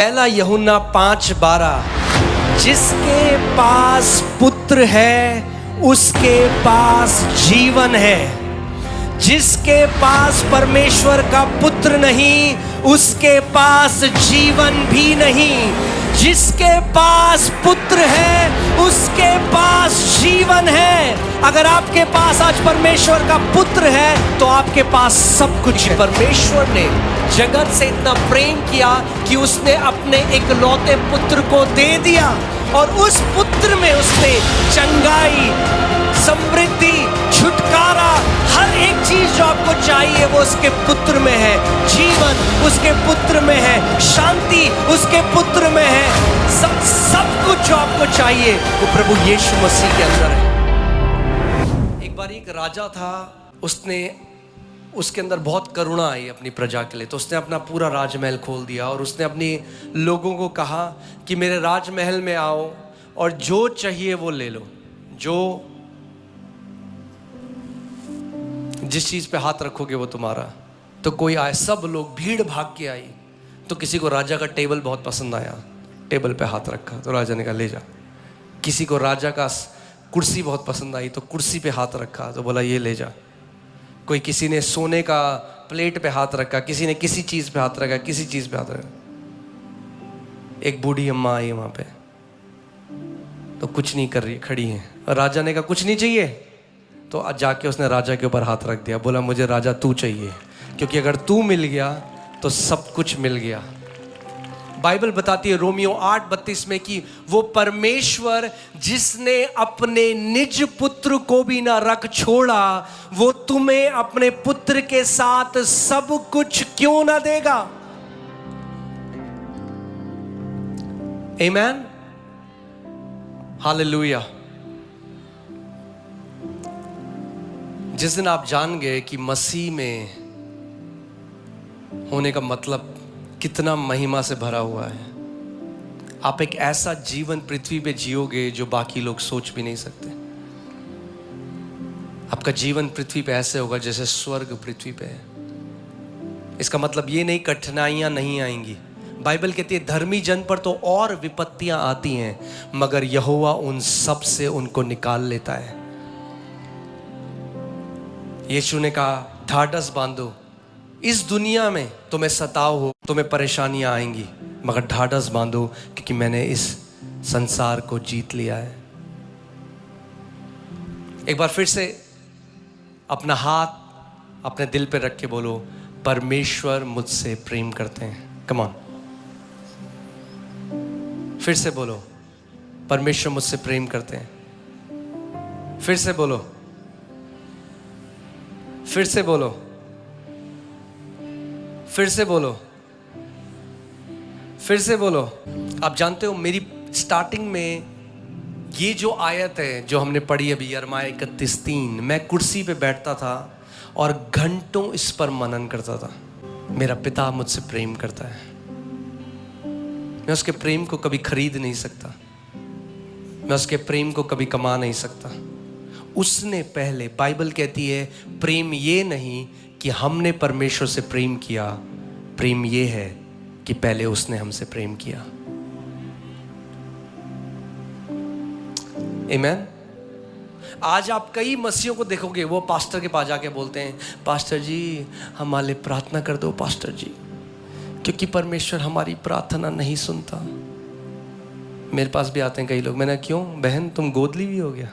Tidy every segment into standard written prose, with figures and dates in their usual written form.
पहला यूहन्ना 5:12, जिसके पास पुत्र है उसके पास जीवन है, जिसके पास परमेश्वर का पुत्र नहीं उसके पास जीवन भी नहीं। जिसके पास पुत्र है उसके पास जीवन है। अगर आपके पास आज परमेश्वर का पुत्र है तो आपके पास सब कुछ है। परमेश्वर ने जगत से इतना प्रेम किया कि उसने अपने इकलौते पुत्र को दे दिया, और उस पुत्र में उसने चंगाई, समृद्धि, छुटकारा, हर एक चीज जो आपको चाहिए वो उसके पुत्र में है। जीवन उसके पुत्र में है, शांति उसके पुत्र में है। सब कुछ जो आपको चाहिए वो प्रभु यीशु मसीह के अंदर है। एक बार एक राजा था, उसके अंदर बहुत करुणा आई अपनी प्रजा के लिए, तो उसने अपना पूरा राजमहल खोल दिया और उसने अपने लोगों को कहा कि मेरे राजमहल में आओ और जो चाहिए वो ले लो, जो जिस चीज पे हाथ रखोगे वो तुम्हारा। तो कोई आए, सब लोग भीड़ भाग के आई। तो किसी को राजा का टेबल बहुत पसंद आया, टेबल पे हाथ रखा तो राजा ने कहा ले जा। किसी को राजा का कुर्सी बहुत पसंद आई तो कुर्सी पे हाथ रखा तो बोला ये ले जा। कोई किसी ने सोने का प्लेट पे हाथ रखा, किसी ने किसी चीज पे हाथ रखा, किसी चीज पे हाथ रखा। एक बूढ़ी अम्मा आई वहां पे तो कुछ नहीं कर रही, खड़ी है। राजा ने कहा कुछ नहीं चाहिए, तो जाके उसने राजा के ऊपर हाथ रख दिया, बोला मुझे राजा तू चाहिए, क्योंकि अगर तू मिल गया तो सब कुछ मिल गया। बाइबल बताती है रोमियो 8:32 में कि वो परमेश्वर जिसने अपने निज पुत्र को भी ना रख छोड़ा, वो तुम्हें अपने पुत्र के साथ सब कुछ क्यों ना देगा। आमीन, हालेलुया। जिस दिन आप जान गए कि मसीह में होने का मतलब कितना महिमा से भरा हुआ है, आप एक ऐसा जीवन पृथ्वी पे जियोगे जो बाकी लोग सोच भी नहीं सकते। आपका जीवन पृथ्वी पे ऐसे होगा जैसे स्वर्ग पृथ्वी पे है। इसका मतलब ये नहीं कठिनाइयां नहीं आएंगी। बाइबल कहती है धर्मी जन पर तो और विपत्तियां आती हैं, मगर यहोवा उन सब से उनको निकाल लेता है। यीशु ने कहा ढाढ़स बांधो, इस दुनिया में तुम्हें सताव हो, तुम्हें परेशानियां आएंगी, मगर ढाढ़स बांधो क्योंकि मैंने इस संसार को जीत लिया है। एक बार फिर से अपना हाथ अपने दिल पे रख के बोलो परमेश्वर मुझसे प्रेम करते हैं। कम ऑन, फिर से बोलो परमेश्वर मुझसे प्रेम करते हैं। फिर से बोलो, फिर से बोलो, फिर से बोलो, फिर से बोलो। आप जानते हो मेरी स्टार्टिंग में ये जो आयत है जो हमने पढ़ी अभी यिर्मयाह 31:3, मैं कुर्सी पे बैठता था और घंटों इस पर मनन करता था। मेरा पिता मुझसे प्रेम करता है, मैं उसके प्रेम को कभी खरीद नहीं सकता, मैं उसके प्रेम को कभी कमा नहीं सकता। उसने पहले, बाइबल कहती है प्रेम ये नहीं कि हमने परमेश्वर से प्रेम किया, प्रेम ये है कि पहले उसने हमसे प्रेम किया। आमीन। आज आप कई मसीहों को देखोगे वो पास्टर के पास जाके बोलते हैं पास्टर जी हमारे लिए प्रार्थना कर दो पास्टर जी, क्योंकि परमेश्वर हमारी प्रार्थना नहीं सुनता। मेरे पास भी आते हैं कई लोग, मैंने क्यों बहन तुम गोदली भी हो गया।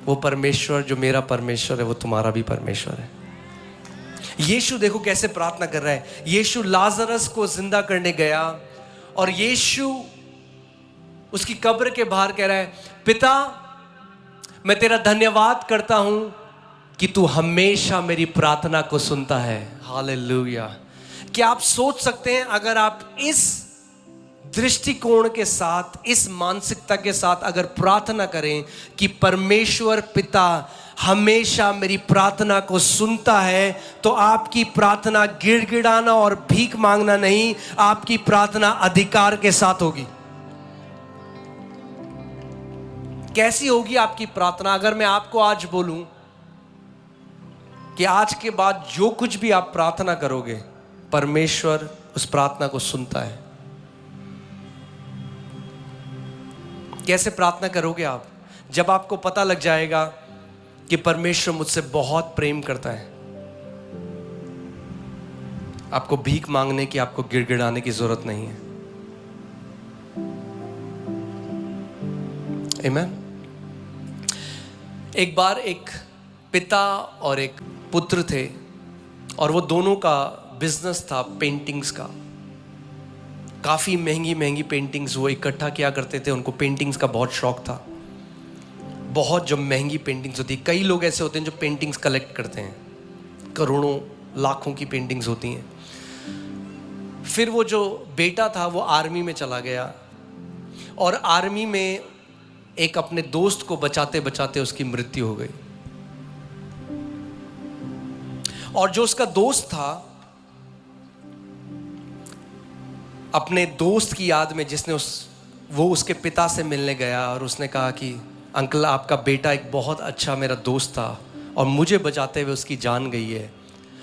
वो परमेश्वर जो मेरा परमेश्वर है वो तुम्हारा भी परमेश्वर है। यीशु देखो कैसे प्रार्थना कर रहा है। यीशु लाजरस को जिंदा करने गया और यीशु उसकी कब्र के बाहर कह रहा है पिता मैं तेरा धन्यवाद करता हूं कि तू हमेशा मेरी प्रार्थना को सुनता है। हालेलुया। क्या आप सोच सकते हैं अगर आप इस दृष्टिकोण के साथ, इस मानसिकता के साथ अगर प्रार्थना करें कि परमेश्वर पिता हमेशा मेरी प्रार्थना को सुनता है, तो आपकी प्रार्थना गिड़गिड़ाना और भीख मांगना नहीं, आपकी प्रार्थना अधिकार के साथ होगी। कैसी होगी आपकी प्रार्थना? अगर मैं आपको आज बोलूं कि आज के बाद जो कुछ भी आप प्रार्थना करोगे परमेश्वर उस प्रार्थना को सुनता है। कैसे प्रार्थना करोगे आप? जब आपको पता लग जाएगा कि परमेश्वर मुझसे बहुत प्रेम करता है। आपको भीख मांगने की, आपको गिड़गिड़ाने की जरूरत नहीं है। आमीन। एक बार एक पिता और एक पुत्र थे और वो दोनों का बिजनेस था पेंटिंग्स का। काफ़ी महंगी महंगी पेंटिंग्स वो इकट्ठा किया करते थे। उनको पेंटिंग्स का बहुत शौक था। बहुत जो महंगी पेंटिंग्स होती है, कई लोग ऐसे होते हैं जो पेंटिंग्स कलेक्ट करते हैं, करोड़ों लाखों की पेंटिंग्स होती हैं। फिर वो जो बेटा था वो आर्मी में चला गया और आर्मी में एक अपने दोस्त को बचाते बचाते उसकी मृत्यु हो गई। और जो उसका दोस्त था, अपने दोस्त की याद में जिसने वो उसके पिता से मिलने गया और उसने कहा कि अंकल, आपका बेटा एक बहुत अच्छा मेरा दोस्त था और मुझे बचाते हुए उसकी जान गई है।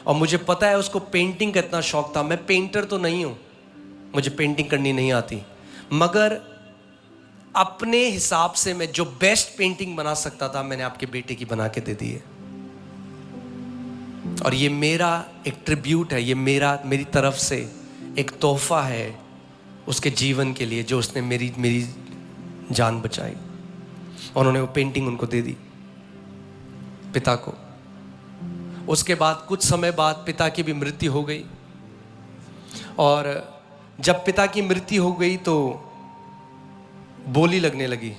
और मुझे पता है उसको पेंटिंग का इतना शौक था। मैं पेंटर तो नहीं हूँ, मुझे पेंटिंग करनी नहीं आती, मगर अपने हिसाब से मैं जो बेस्ट पेंटिंग बना सकता था मैंने आपके बेटे की बना के दे दी है। और ये मेरा एक ट्रिब्यूट है, ये मेरी तरफ से एक तोहफा है उसके जीवन के लिए, जो उसने मेरी जान बचाई। उन्होंने वो पेंटिंग उनको दे दी, पिता को। उसके बाद कुछ समय बाद पिता की भी मृत्यु हो गई। और जब पिता की मृत्यु हो गई तो बोली लगने लगी।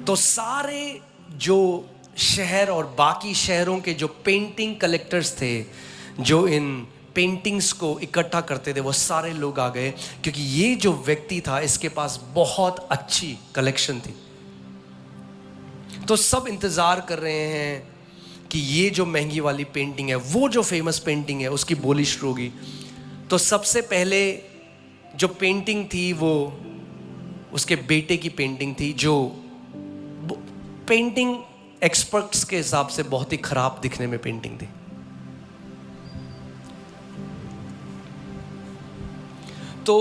तो सारे जो शहर और बाकी शहरों के जो पेंटिंग कलेक्टर्स थे, जो इन पेंटिंग्स को इकट्ठा करते थे, वो सारे लोग आ गए, क्योंकि ये जो व्यक्ति था इसके पास बहुत अच्छी कलेक्शन थी। तो सब इंतजार कर रहे हैं कि ये जो महंगी वाली पेंटिंग है, वो जो फेमस पेंटिंग है, उसकी बोली शुरू होगी। तो सबसे पहले जो पेंटिंग थी वो उसके बेटे की पेंटिंग थी, जो पेंटिंग एक्सपर्ट्स के हिसाब से बहुत ही खराब दिखने में पेंटिंग थी। तो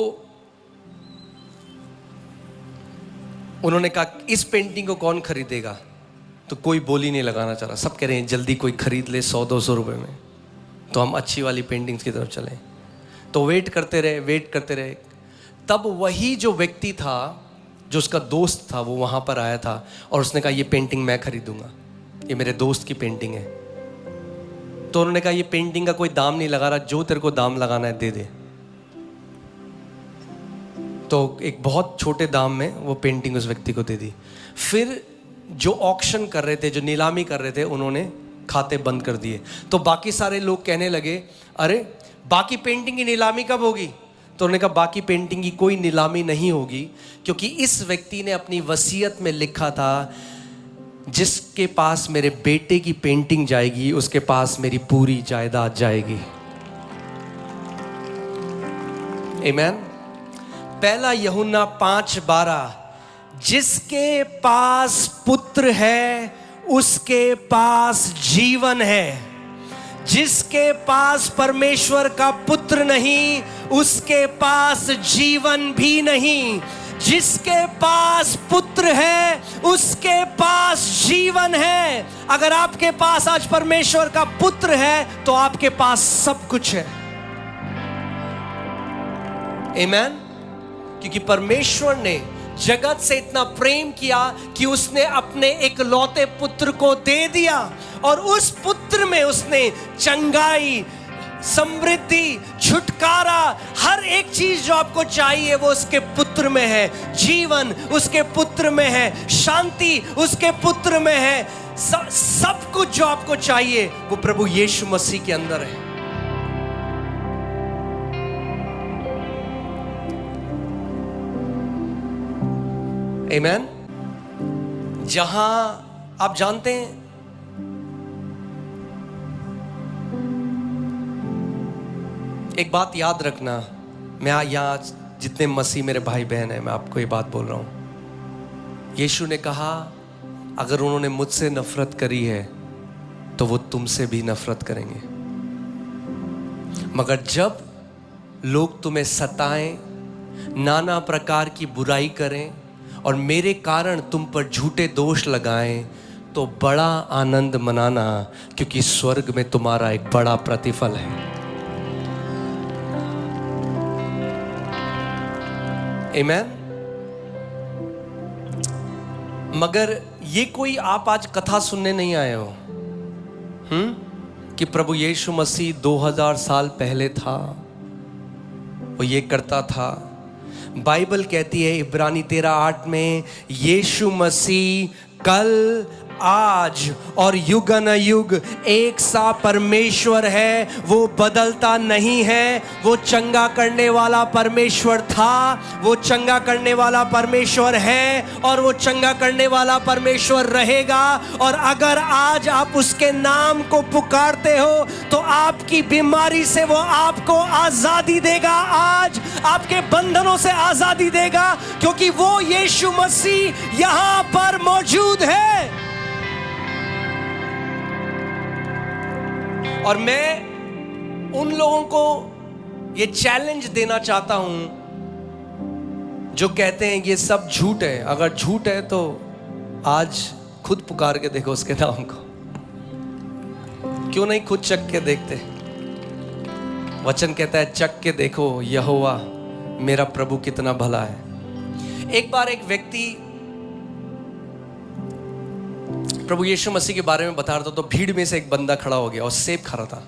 उन्होंने कहा इस पेंटिंग को कौन खरीदेगा? तो कोई बोली नहीं लगाना चाह रहा। सब कह रहे हैं जल्दी कोई खरीद ले 100-200 रुपए में, तो हम अच्छी वाली पेंटिंग्स की तरफ चलें। तो वेट करते रहे। तब वही जो व्यक्ति था, जो उसका दोस्त था, वो वहाँ पर आया था और उसने कहा ये पेंटिंग मैं खरीदूंगा, ये मेरे दोस्त की पेंटिंग है। तो उन्होंने कहा ये पेंटिंग का कोई दाम नहीं लगा रहा, जो तेरे को दाम लगाना है दे दे। तो एक बहुत छोटे दाम में वो पेंटिंग उस व्यक्ति को दे दी। फिर जो ऑक्शन कर रहे थे, जो नीलामी कर रहे थे, उन्होंने खाते बंद कर दिए। तो बाकी सारे लोग कहने लगे अरे बाकी पेंटिंग की नीलामी कब होगी? तो उन्होंने कहा बाकी पेंटिंग की कोई नीलामी नहीं होगी, क्योंकि इस व्यक्ति ने अपनी वसीयत में लिखा था जिसके पास मेरे बेटे की पेंटिंग जाएगी उसके पास मेरी पूरी जायदाद जाएगी। आमीन। 1 यूहन्ना 5:12, जिसके पास पुत्र है उसके पास जीवन है, जिसके पास परमेश्वर का पुत्र नहीं उसके पास जीवन भी नहीं। जिसके पास पुत्र है उसके पास जीवन है। अगर आपके पास आज परमेश्वर का पुत्र है तो आपके पास सब कुछ है। आमीन। क्योंकि परमेश्वर ने जगत से इतना प्रेम किया कि उसने अपने इकलौते पुत्र को दे दिया, और उस पुत्र में उसने चंगाई, समृद्धि, छुटकारा, हर एक चीज जो आपको चाहिए वो उसके पुत्र में है। जीवन उसके पुत्र में है, शांति उसके पुत्र में है, सब कुछ जो आपको चाहिए वो प्रभु यीशु मसीह के अंदर है। आमीन। जहां आप जानते हैं एक बात याद रखना, मैं यहाँ जितने मसीह मेरे भाई बहन हैं, मैं आपको ये बात बोल रहा हूँ। यीशु ने कहा अगर उन्होंने मुझसे नफरत करी है तो वो तुमसे भी नफरत करेंगे। मगर जब लोग तुम्हें सताएं, नाना प्रकार की बुराई करें और मेरे कारण तुम पर झूठे दोष लगाएं, तो बड़ा आनंद मनाना, क्योंकि स्वर्ग में तुम्हारा एक बड़ा प्रतिफल है। आमीन। मगर ये कोई आप आज कथा सुनने नहीं आए हो कि प्रभु यीशु मसीह 2000 साल पहले था, वो ये करता था। बाइबल कहती है इब्रानी 13:8 में, यीशु मसीह कल, आज और युगानुयुग एक सा परमेश्वर है, वो बदलता नहीं है। वो चंगा करने वाला परमेश्वर था, वो चंगा करने वाला परमेश्वर है और वो चंगा करने वाला परमेश्वर रहेगा। और अगर आज आप उसके नाम को पुकारते हो तो आपकी बीमारी से वो आपको आजादी देगा, आज आपके बंधनों से आजादी देगा, क्योंकि वो यीशु मसीह यहां पर मौजूद है। और मैं उन लोगों को ये चैलेंज देना चाहता हूं जो कहते हैं ये सब झूठ है। अगर झूठ है तो आज खुद पुकार के देखो उसके नाम को, क्यों नहीं खुद चख के देखते। वचन कहता है चख के देखो यहोवा मेरा प्रभु कितना भला है। एक बार एक व्यक्ति प्रभु यीशु मसीह के बारे में बता रहा था, तो भीड़ में से एक बंदा खड़ा हो गया और सेब खा रहा था।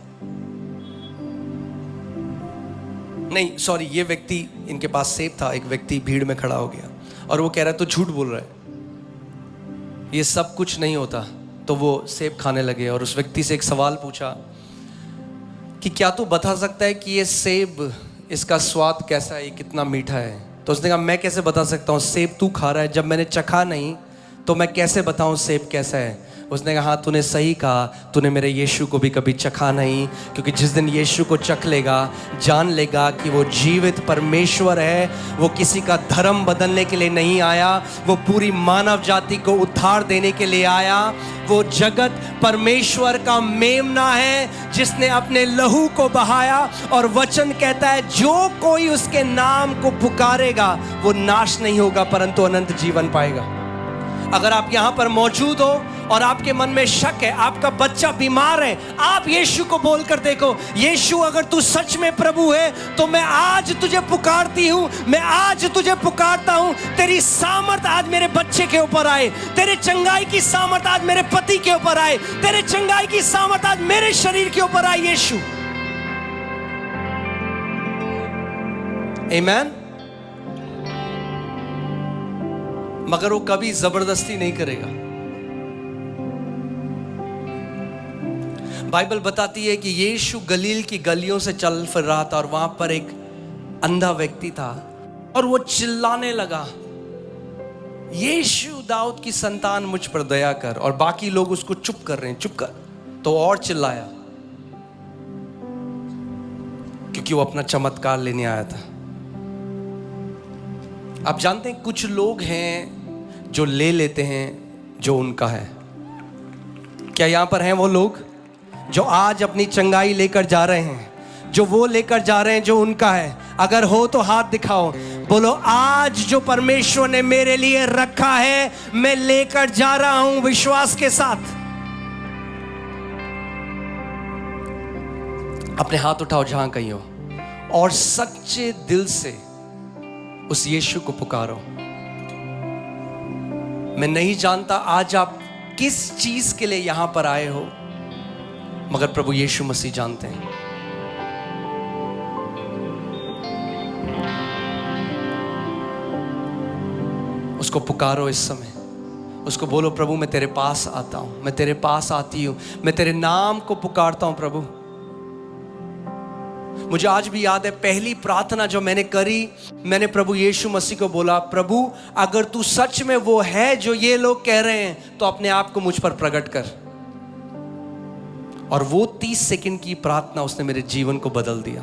नहीं सॉरी, ये व्यक्ति, इनके पास सेब था, एक व्यक्ति भीड़ में खड़ा हो गया और वो कह रहा है तू झूठ बोल रहा है, ये सब कुछ नहीं होता। तो वो सेब खाने लगे और उस व्यक्ति से एक सवाल पूछा कि क्या तू बता सकता है कि ये सेब, इसका स्वाद कैसा है, कितना मीठा है। तो उसने कहा मैं कैसे बता सकता हूँ, सेब तू खा रहा है, जब मैंने चखा नहीं तो मैं कैसे बताऊं सेब कैसा है। उसने कहा हाँ तूने सही कहा, तूने मेरे यीशु को भी कभी चखा नहीं, क्योंकि जिस दिन यीशु को चख लेगा, जान लेगा कि वो जीवित परमेश्वर है। वो किसी का धर्म बदलने के लिए नहीं आया, वो पूरी मानव जाति को उद्धार देने के लिए आया। वो जगत परमेश्वर का मेमना है जिसने अपने लहू को बहाया। और वचन कहता है जो कोई उसके नाम को पुकारेगा वो नाश नहीं होगा परंतु अनंत जीवन पाएगा। अगर आप यहां पर मौजूद हो और आपके मन में शक है, आपका बच्चा बीमार है, आप यीशु को बोलकर देखो, यीशु अगर तू सच में प्रभु है तो मैं आज तुझे पुकारती हूं, मैं आज तुझे पुकारता हूं। तेरी सामर्थ आज मेरे बच्चे के ऊपर आए, तेरे चंगाई की सामर्थ आज मेरे पति के ऊपर आए, तेरे चंगाई की सामर्थ आज मेरे शरीर के ऊपर आए यीशु। आमीन। मगर वो कभी जबरदस्ती नहीं करेगा। बाइबल बताती है कि यीशु गलील की गलियों से चल फिर रहा था और वहां पर एक अंधा व्यक्ति था और वो चिल्लाने लगा, यीशु दाऊद की संतान मुझ पर दया कर। और बाकी लोग उसको चुप कर रहे हैं, चुप कर। तो और चिल्लाया क्योंकि वो अपना चमत्कार लेने आया था। आप जानते हैं कुछ लोग हैं जो ले लेते हैं जो उनका है। क्या यहां पर हैं वो लोग जो आज अपनी चंगाई लेकर जा रहे हैं, जो वो लेकर जा रहे हैं जो उनका है? अगर हो तो हाथ दिखाओ, बोलो आज जो परमेश्वर ने मेरे लिए रखा है मैं लेकर जा रहा हूं विश्वास के साथ। अपने हाथ उठाओ जहां कहीं हो और सच्चे दिल से उस यीशु को पुकारो। मैं नहीं जानता आज आप किस चीज के लिए यहां पर आए हो, मगर प्रभु यीशु मसीह जानते हैं। उसको पुकारो इस समय, उसको बोलो प्रभु मैं तेरे पास आता हूं, मैं तेरे पास आती हूं, मैं तेरे नाम को पुकारता हूं प्रभु। मुझे आज भी याद है पहली प्रार्थना जो मैंने करी, मैंने प्रभु यीशु मसीह को बोला, प्रभु अगर तू सच में वो है जो ये लोग कह रहे हैं तो अपने आप को मुझ पर प्रकट कर। और वो 30 सेकंड की प्रार्थना उसने मेरे जीवन को बदल दिया।